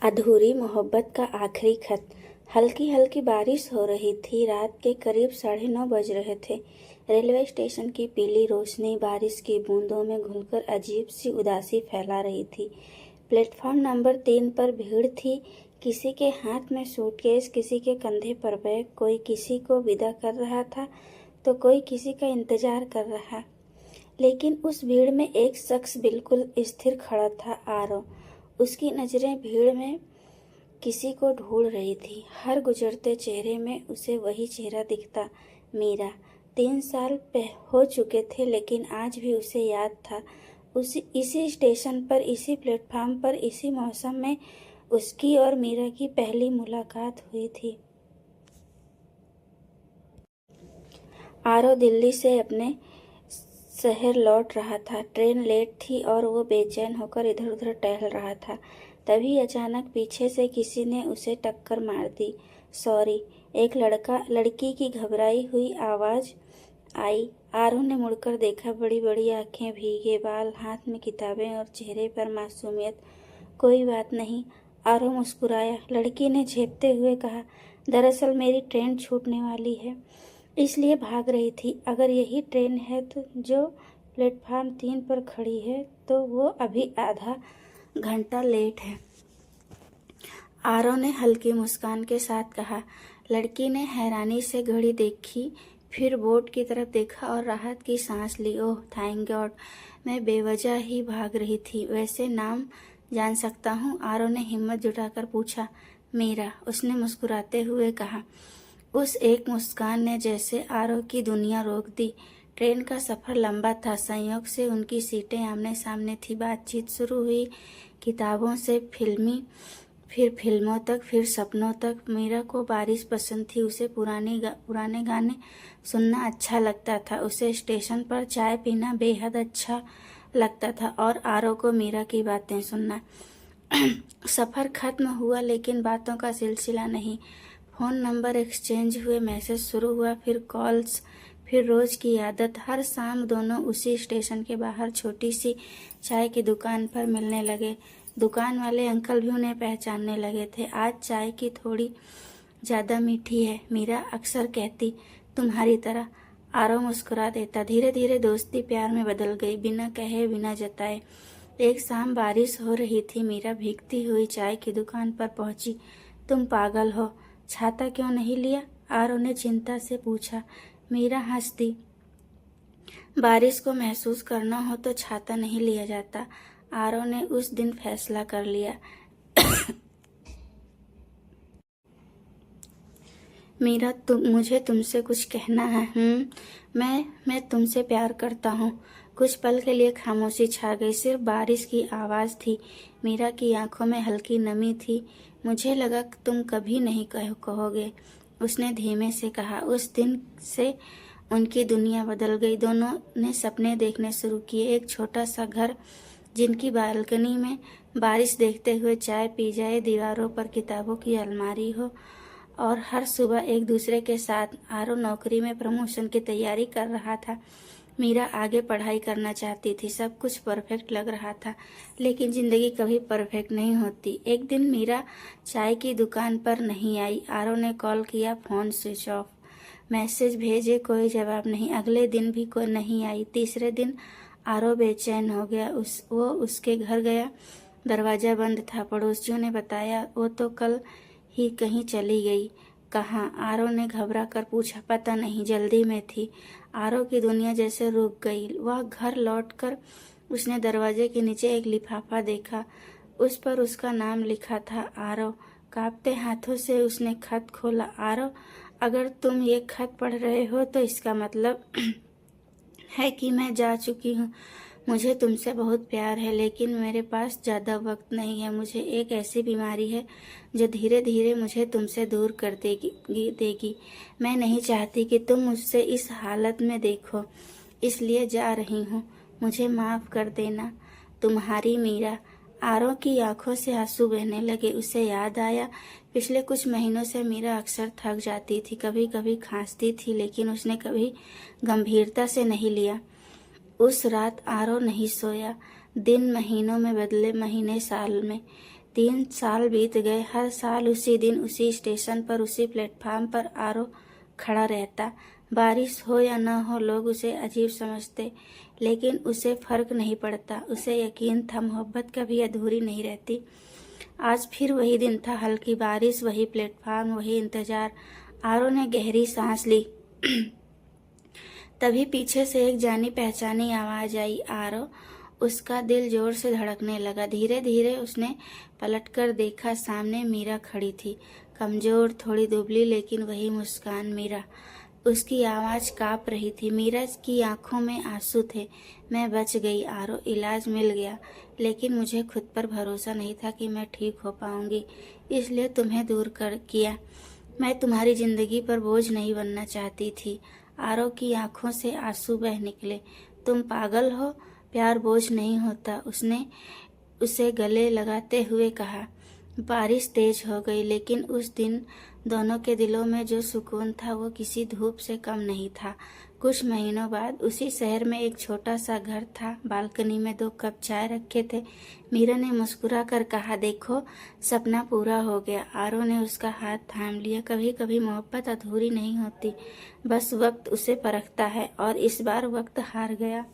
अधूरी मोहब्बत का आखिरी खत। हल्की हल्की बारिश हो रही थी। रात के करीब 9:30 बज रहे थे। रेलवे स्टेशन की पीली रोशनी बारिश की बूंदों में घुलकर अजीब सी उदासी फैला रही थी। प्लेटफॉर्म नंबर 3 पर भीड़ थी। किसी के हाथ में सूटकेस, किसी के कंधे पर बैग। कोई किसी को विदा कर रहा था तो कोई किसी का इंतजार कर रहा। लेकिन उस भीड़ में एक शख्स बिल्कुल स्थिर खड़ा था, आरव। उसकी नजरें भीड़ में किसी को ढूंढ रही थी। हर गुजरते चेहरे में उसे वही चेहरा दिखता, मीरा। 3 साल हो चुके थे, लेकिन आज भी उसे याद था। इसी स्टेशन पर, इसी प्लेटफॉर्म पर, इसी मौसम में उसकी और मीरा की पहली मुलाकात हुई थी। आरव दिल्ली से अपने शहर लौट रहा था। ट्रेन लेट थी और वो बेचैन होकर इधर उधर टहल रहा था। तभी अचानक पीछे से किसी ने उसे टक्कर मार दी। सॉरी, एक लड़की की घबराई हुई आवाज आई। आरव ने मुड़कर देखा। बड़ी बड़ी आंखें, भीगे बाल, हाथ में किताबें और चेहरे पर मासूमियत। कोई बात नहीं, आरव मुस्कुराया। लड़की ने झेपते हुए कहा, दरअसल मेरी ट्रेन छूटने वाली है, इसलिए भाग रही थी। अगर यही ट्रेन है तो जो प्लेटफॉर्म 3 पर खड़ी है, तो वो अभी आधा घंटा लेट है। आरव ने हल्की मुस्कान के साथ कहा। लड़की ने हैरानी से घड़ी देखी, फिर बोर्ड की तरफ देखा और राहत की सांस ली। ओह थैंक गॉड, मैं बेवजह ही भाग रही थी। वैसे नाम जान सकता हूँ? आरव ने हिम्मत जुटाकर पूछा। मीरा, उसने मुस्कुराते हुए कहा। उस एक मुस्कान ने जैसे आरव की दुनिया रोक दी। ट्रेन का सफ़र लंबा था। संयोग से उनकी सीटें आमने सामने थी। बातचीत शुरू हुई, किताबों से फिर फिल्मों तक, फिर सपनों तक। मीरा को बारिश पसंद थी। उसे पुराने गाने सुनना अच्छा लगता था। उसे स्टेशन पर चाय पीना बेहद अच्छा लगता था और आरव को मीरा की बातें सुनना। सफ़र खत्म हुआ, लेकिन बातों का सिलसिला नहीं। फ़ोन नंबर एक्सचेंज हुए, मैसेज शुरू हुआ, फिर कॉल्स, फिर रोज़ की आदत। हर शाम दोनों उसी स्टेशन के बाहर छोटी सी चाय की दुकान पर मिलने लगे। दुकान वाले अंकल भी उन्हें पहचानने लगे थे। आज चाय की थोड़ी ज़्यादा मीठी है, मीरा अक्सर कहती, तुम्हारी तरह। आरव मुस्कुरा देता। धीरे धीरे दोस्ती प्यार में बदल गई, बिना कहे बिना जताए। एक शाम बारिश हो रही थी। मीरा भीगती हुई चाय की दुकान पर पहुंची। तुम पागल हो, छाता क्यों नहीं लिया? आरव ने चिंता से पूछा। मीरा हंस दी। बारिश को महसूस करना हो तो छाता नहीं लिया जाता। आरव ने उस दिन फैसला कर लिया। मीरा, मुझे तुमसे कुछ कहना है। मैं तुमसे प्यार करता हूँ। कुछ पल के लिए खामोशी छा गई। सिर्फ बारिश की आवाज़ थी। मीरा की आंखों में हल्की नमी थी। मुझे लगा कि तुम कभी नहीं कहोगे, उसने धीमे से कहा। उस दिन से उनकी दुनिया बदल गई। दोनों ने सपने देखने शुरू किए। एक छोटा सा घर जिनकी बालकनी में बारिश देखते हुए चाय पी जाए, दीवारों पर किताबों की अलमारी हो, और हर सुबह एक दूसरे के साथ। आरव नौकरी में प्रमोशन की तैयारी कर रहा था। मीरा आगे पढ़ाई करना चाहती थी। सब कुछ परफेक्ट लग रहा था, लेकिन जिंदगी कभी परफेक्ट नहीं होती। एक दिन मीरा चाय की दुकान पर नहीं आई। आरव ने कॉल किया, फ़ोन स्विच ऑफ। मैसेज भेजे, कोई जवाब नहीं। अगले दिन भी कोई नहीं आई। तीसरे दिन आरव बेचैन हो गया। वो उसके घर गया। दरवाज़ा बंद था। पड़ोसियों ने बताया वो तो कल ही कहीं चली गई। कहाँ? आरव ने घबरा कर पूछा। पता नहीं, जल्दी में थी। आरव की दुनिया जैसे रुक गई। वह घर लौटकर उसने दरवाजे के नीचे एक लिफाफा देखा। उस पर उसका नाम लिखा था, आरव। कांपते हाथों से उसने खत खोला। आरव, अगर तुम ये खत पढ़ रहे हो तो इसका मतलब है कि मैं जा चुकी हूँ। मुझे तुमसे बहुत प्यार है, लेकिन मेरे पास ज़्यादा वक्त नहीं है। मुझे एक ऐसी बीमारी है जो धीरे धीरे मुझे तुमसे दूर कर देगी। मैं नहीं चाहती कि तुम मुझसे इस हालत में देखो, इसलिए जा रही हूँ। मुझे माफ़ कर देना, तुम्हारी मीरा। आरव की आंखों से आंसू बहने लगे। उसे याद आया, पिछले कुछ महीनों से मीरा अक्सर थक जाती थी, कभी कभी खांसती थी, लेकिन उसने कभी गंभीरता से नहीं लिया। उस रात आरव नहीं सोया। दिन महीनों में बदले, महीने साल में। 3 साल बीत गए। हर साल उसी दिन उसी स्टेशन पर उसी प्लेटफार्म पर आरव खड़ा रहता। बारिश हो या न हो लोग उसे अजीब समझते, लेकिन उसे फर्क नहीं पड़ता। उसे यकीन था मोहब्बत कभी अधूरी नहीं रहती। आज फिर वही दिन था, हल्की बारिश, वही प्लेटफार्म, वही इंतजार। आरव ने गहरी सांस ली। तभी पीछे से एक जानी पहचानी आवाज आई, आरव। उसका दिल जोर से धड़कने लगा। धीरे धीरे उसने पलटकर देखा, सामने मीरा खड़ी थी, कमजोर, थोड़ी दुबली, लेकिन वही मुस्कान मीरा। उसकी आवाज कांप रही थी। मीरा की आंखों में आंसू थे। मैं बच गई आरव, इलाज मिल गया, लेकिन मुझे खुद पर भरोसा नहीं था कि मैं ठीक हो पाऊंगी, इसलिए तुम्हें दूर कर किया। मैं तुम्हारी जिंदगी पर बोझ नहीं बनना चाहती थी। आरव की आंखों से आंसू बह निकले। तुम पागल हो, प्यार बोझ नहीं होता, उसने उसे गले लगाते हुए कहा। बारिश तेज हो गई, लेकिन उस दिन दोनों के दिलों में जो सुकून था वो किसी धूप से कम नहीं था। कुछ महीनों बाद उसी शहर में एक छोटा सा घर था। बालकनी में 2 कप चाय रखे थे। मीरा ने मुस्कुरा कर कहा, देखो सपना पूरा हो गया। आरव ने उसका हाथ थाम लिया। कभी कभी मोहब्बत अधूरी नहीं होती, बस वक्त उसे परखता है, और इस बार वक्त हार गया।